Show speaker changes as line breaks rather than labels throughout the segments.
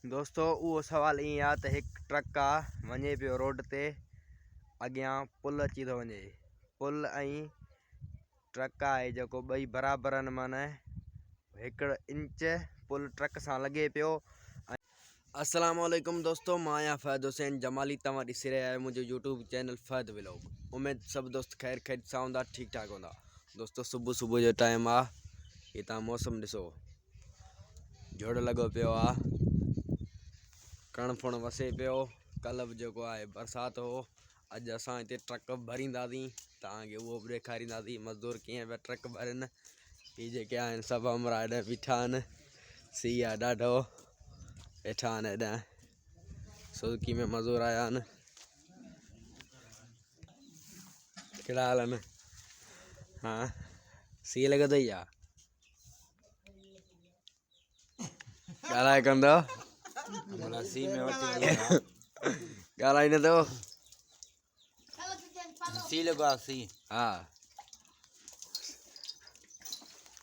दोस्तों वो सवाल ईअं आहे त हिकु ट्रक आहे वञे पियो रोड ते, अॻियां पुल अची थो वञे। पुल ऐं ट्रक आहे जेको ॿई बराबरि आहिनि, माना 1 इंच पुल ट्रक सां लॻे पियो। अस्सलाम वालेकुम दोस्तों, मां आहियां फ़हद हुसैन जमाली। तव्हां ॾिसी रहिया आहियो मुंहिंजो यूट्यूब चैनल फ़हद व्लॉग। उमेद सभु दोस्त ख़ैर सां हूंदा, ठीकु ठाक हूंदा। दोस्तों सुबुह जो टाइम आहे, ही तव्हां मौसम ॾिसो, झुड़ लॻो पियो आहे, कण फुण वसे पियो। कल्ह बि जेको आहे बरसाति हो, अॼु असां हिते ट्रक भरींदासीं, तव्हांखे उहो बि ॾेखारींदासीं मज़दूर कीअं पिया ट्रक भरनि। ही जेके आहिनि सभु हमरा हेॾे बीठा आहिनि, सीउ आहे ॾाढो, वेठा आहिनि हेॾा सुज़ुकी में मज़दूर आया आहिनि। कहिड़ा हाल आहिनि? हा, सीउ लॻो अथई छा? ॻाल्हाए कंदो ॻाल्हाई नथो?
सी लॻो आहे सी।
हा,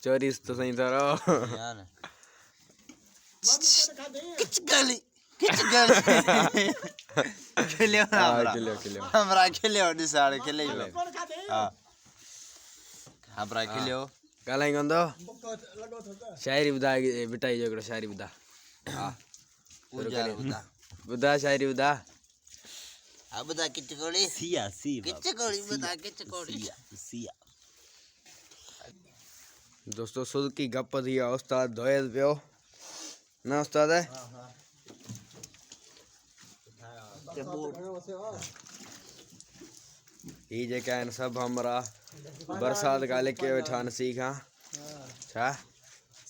चोरीस तो सही थोरो ॻाल्हाई कंदो? शाइरी ॿुधाए बिटाई जो हिकिड़ो शाइरी ॿुधा। हा ॿुधा शाइरी ॿुधा।
ॿुधा किच कोड़ी सिया सी किच कोड़ी ॿुधा किच कोड़ी सिया।
दोस्तों सुज़ुकी गप थी आहे, उस्ताद धोए पियो न उस्ताद? ही जेके आहिनि सभु हमरा बरसाति खां लिके वेठा आहिनि, सीउ खां। छा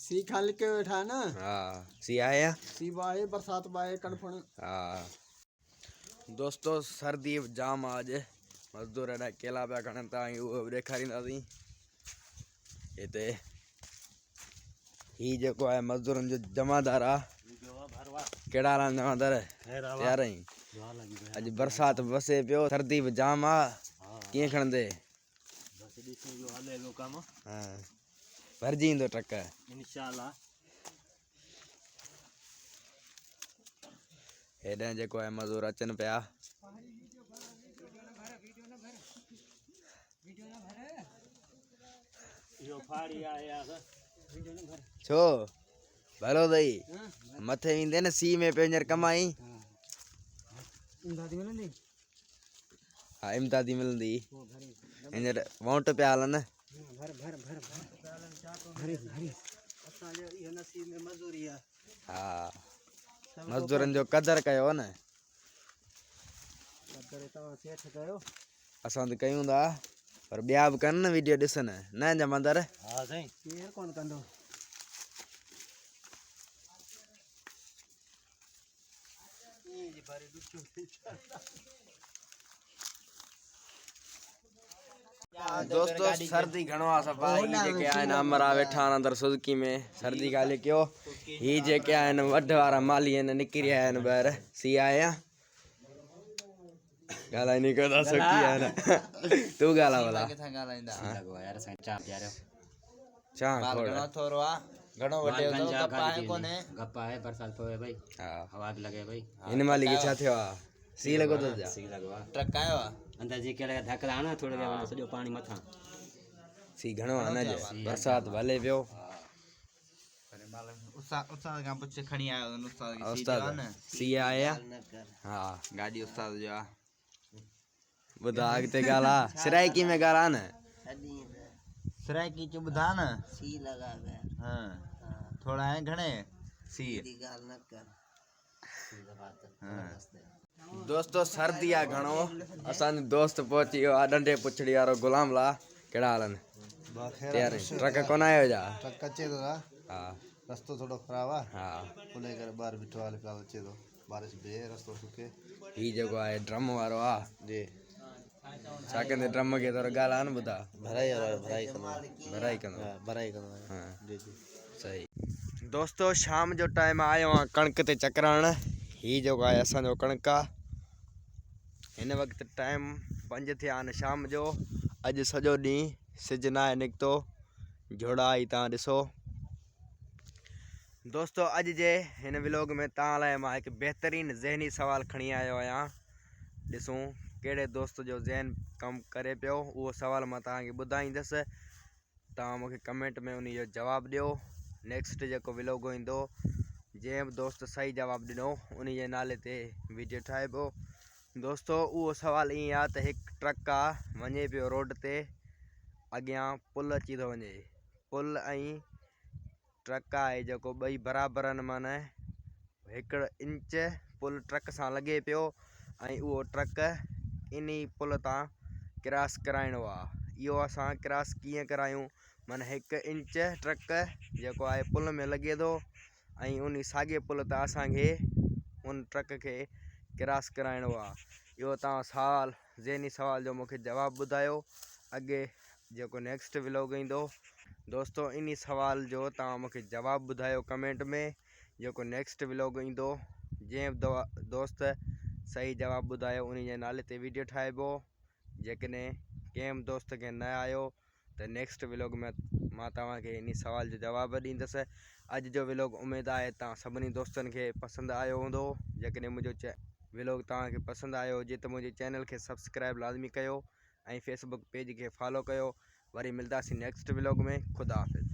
सी खां लिके वेठा न?
हा, सीउ आहे या?
सी बाहे बरसात बाहे कणफण।
हा दोस्तों सर्दी जाम आहे, अॼु मज़दूर हेॾा केला पिया खणनि, तव्हांखे उहो बि ॾेखारींदासीं हिते। ही जेको आहे मज़दूरनि जो जमादार आहे। कहिड़ा हाल आहिनि जमादार? तयार आहीं? अॼु बरसाति वसे पियो, सर्दी बि जाम आहे, कीअं खणंदे? भरिजी ईंदो ट्रक
इंशाल्लाह।
हेॾा जेको आहे मज़दूर अचनि पिया। छो भलो अथई? मथे ईंदे न सीउ में पियो हींअर कमाई। हा इमदादी मिलंदी, हींअर वोट पिया हलनि। हा मज़दूरनि जो क़दुरु कयो न, असां त कयूं था, पर ॿिया बि कनि न वीडियो ॾिसनि, न जमादार?
हा साईं,
केरु कोन कंदो।
दोस्तों सर्दी घणो आहे सफ़ा। ही जेके आहिनि हमरा वेठा आहिनि अंदरि सुज़ुकी में, सर्दी खां लिकियो। ही जेके आहिनि वढ वारा माली आहिनि, निकिरी आया आहिनि ॿाहिरि। सीउ आहे या? ॻाल्हाए नहीं कंदा सुकी आहे न। तूं ॻाल्हाए भला।
थोरो आहे घणो वॾे गप आहे कोन्हे।
गप आहे, बरसाति पवे भई, हवा बि लॻे भई।
हिन माली खे छा थियो आहे? सीउ लॻो अथसि छा?
सीउ लॻो आहे,
ट्रक आयो आहे
अंदरि जी कहिड़ा धक था न, थोरो सॼो पाणी मथां।
सीउ घणो आहे न, बरसाति भले पियो।
उस्ताद खां पुछ खणी आयो
उस्ताद सीउ आहे या? हा
गाॾी उस्ताद जो आहे।
ॿुधा अॻिते ॻाल्हि सिराइकी में ॻाल्हि न,
सराइकी चो ॿुधा न। सी लॻा हाँ थोड़ा है घणे सी ॻाल्हि न कर।
दोस्तों सर्दी आहे घणो। असांजो दोस्त पहुची वियो आहे डंडे पुछड़ी वारो गुलाम ला। कहिड़ा हाल आहिनि? तयार ट्रक कोन आयो छा?
ट्रक अचे थो।
हा
रस्तो थोड़ो ख़राब आहे।
हा
उन करे ॿाहिरि बीठो आहे, फिलहाल अचे थो। बारिश बीहे रस्तो सुके।
ही जेको आहे ड्रम वारो आहे
जी,
छा कंदे ड्रम खे थोरो ॻाल्हाए न ॿुधा।
भराई कंदो।
भराई कंदो
हाँ जी जी
सही। दोस्तों शाम जो टाइम आयो आहे कणक ते चकराइण। ही जेको आहे असांजो कणक आहे। हिन वक़्तु टाइम 5 थिया आहिनि शाम जो। अॼु सॼो ॾींहुं सिजु न आहे निकितो, झुड़ आई तव्हां ॾिसो। दोस्तों अॼु जे हिन व्लॉग में तव्हां लाइ मां हिकु बहितरीनु ज़हनी सवाल खणी आयो आहियां। ॾिसूं कहिड़े दोस्त जो ज़हन कमु करे पियो, उहो सवाल मां तव्हांखे ॿुधाईंदुसि। तव्हां मूंखे कमेंट में उन जो जवाबु ॾियो। नेक्स्ट जेको व्लॉग ईंदो, जंहिं बि दोस्त सही जवाबु ॾिनो उन जे नाले ते वीडियो ठाहिबो। दोस्तों उहो सवालु ईअं आहे त हिकु ट्रक आहे वञे पियो रोड ते, अॻियां पुल अची थो वञे। पुल ऐं ट्रक आहे जेको ॿई बराबरि आहिनि, माना 1 इंच पुल ट्रक सां लॻे पियो ऐं उहो ट्रक इन पुल तां क्रॉस कराइणो आहे। इहो असां क्रॉस कीअं करायूं, माना 1 इंच ट्रक जेको आहे पुल में लॻे थो ऐं उन साॻे पुल तां असांखे उन ट्रक खे क्रॉस कराइणो आहे। इहो तव्हां सवाल ज़हनी सवाल जो मूंखे जवाबु ॿुधायो। अॻे जेको नेक्स्ट व्लॉग ईंदो दोस्तों, इन सवाल जो तव्हां मूंखे जवाबु ॿुधायो कमेंट में। जेको नेक्स्ट व्लॉग ईंदो, जंहिं बि दोस्त सही जवाबु ॿुधायो उन जे नाले ते वीडियो ठाहिबो। जेकॾहिं कंहिं बि दोस्त खे न आयो त नेक्स्ट व्लॉग में मां तव्हांखे इन सवाल जो जवाबु ॾींदुसि। अॼु जो व्लॉग उमेदु आहे तव्हां सभिनी दोस्तनि खे पसंदि आयो हूंदो। जेकॾहिं मुंहिंजो व्लॉग तव्हांखे पसंदि आयो हुजे त मुंहिंजे चैनल खे सब्सक्राइब लाज़मी कयो ऐं फेसबुक पेज खे फॉलो कयो। वरी मिलंदासीं नेक्स्ट व्लॉग में। ख़ुदा हाफ़िज़।